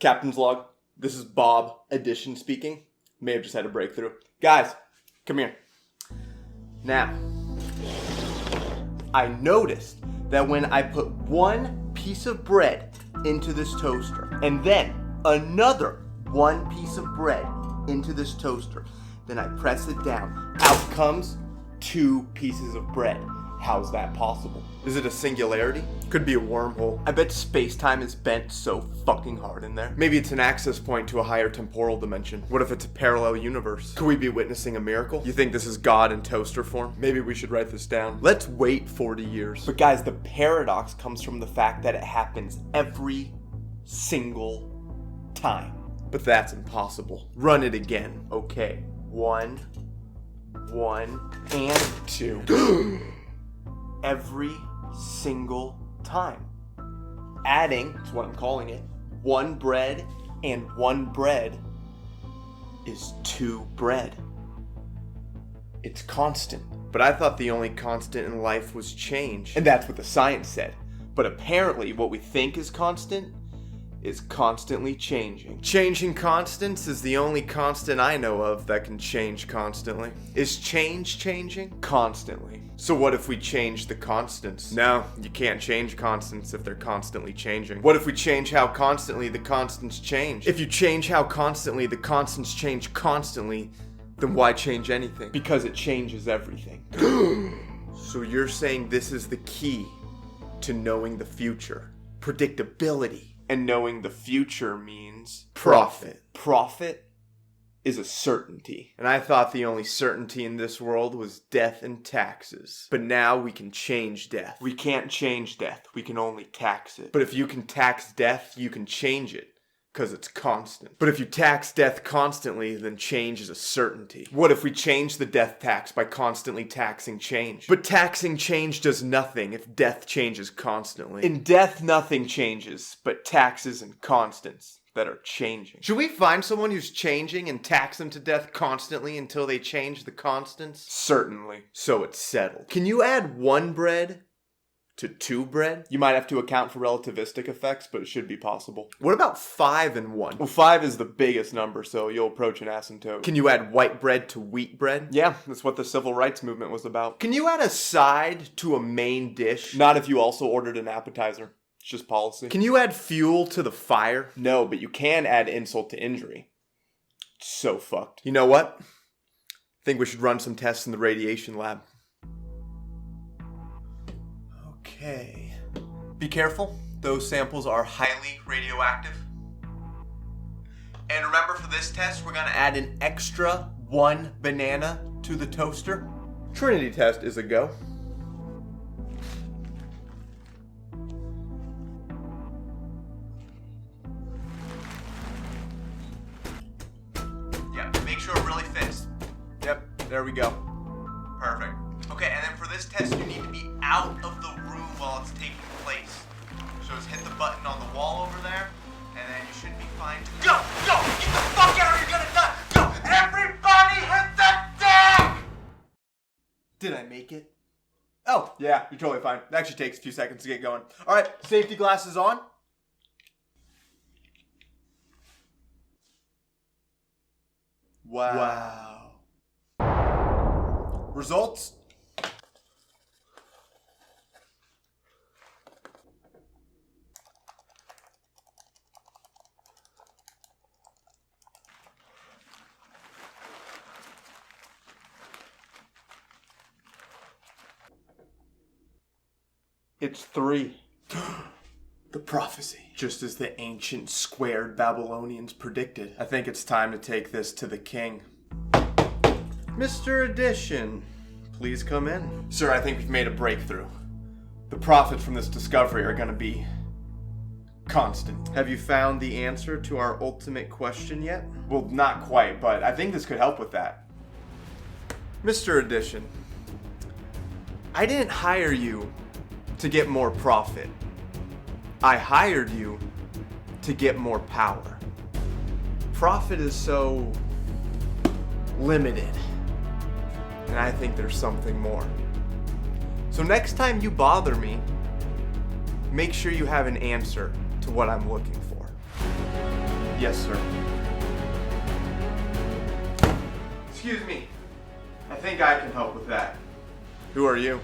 Captain's log. This is Bob Edition speaking. May have just had a breakthrough. Guys, come here. Now, I noticed that when I put one piece of bread into this toaster and then another one piece of bread into this toaster, then I press it down, out comes 2 pieces of bread. How's that possible? Is it a singularity? Could be a wormhole. I bet space-time is bent so fucking hard in there. Maybe it's an access point to a higher temporal dimension. What if it's a parallel universe? Could we be witnessing a miracle? You think this is God in toaster form? Maybe we should write this down. Let's wait 40 years. But guys, the paradox comes from the fact that it happens every single time. But that's impossible. Run it again. Okay. 1, and 2. Every single time. Adding is what I'm calling it. 1 bread and 1 bread is 2 bread. It's constant. But I thought the only constant in life was change. And that's what the science said. But apparently what we think is constant is constantly changing. Changing constants is the only constant I know of that can change constantly. Is change changing? Constantly. So what if we change the constants? No, you can't change constants if they're constantly changing. What if we change how constantly the constants change? If you change how constantly the constants change constantly, then why change anything? Because it changes everything. So you're saying this is the key to knowing the future. Predictability. And knowing the future means profit. Profit is a certainty. And I thought the only certainty in this world was death and taxes. But now we can change death. We can't change death. We can only tax it. But if you can tax death, you can change it. Because it's constant. But if you tax death constantly, then change is a certainty. What if we change the death tax by constantly taxing change? But taxing change does nothing if death changes constantly. In death, nothing changes, but taxes and constants that are changing. Should we find someone who's changing and tax them to death constantly until they change the constants? Certainly. So it's settled. Can you add 1 bread to 2 bread? You might have to account for relativistic effects, but it should be possible. What about 5 and 1? Well, 5 is the biggest number, so you'll approach an asymptote. Can you add white bread to wheat bread? Yeah, that's what the civil rights movement was about. Can you add a side to a main dish? Not if you also ordered an appetizer. It's just policy. Can you add fuel to the fire? No, but you can add insult to injury. It's so fucked. You know what? I think we should run some tests in the radiation lab. Okay. Be careful. Those samples are highly radioactive. And remember, for this test, we're going to add an extra 1 banana to the toaster. Trinity test is a go. Yeah, make sure it really fits. Yep, there we go. Perfect. Okay, and then for this test, you need to be out of the room while it's taking place. So just hit the button on the wall over there, and then you should be fine to go! Go! Get the fuck out or you're gonna die! Go! Everybody hit the deck! Did I make it? Oh, yeah, you're totally fine. It actually takes a few seconds to get going. Alright, safety glasses on. Wow. Results? It's 3. The prophecy. Just as the ancient squared Babylonians predicted. I think it's time to take this to the king. Mr. Edition, please come in. Sir, I think we've made a breakthrough. The profits from this discovery are gonna be constant. Have you found the answer to our ultimate question yet? Well, not quite, but I think this could help with that. Mr. Edition, I didn't hire you to get more profit. I hired you to get more power. Profit is so limited, and I think there's something more. So next time you bother me, make sure you have an answer to what I'm looking for. Yes, sir. Excuse me. I think I can help with that. Who are you?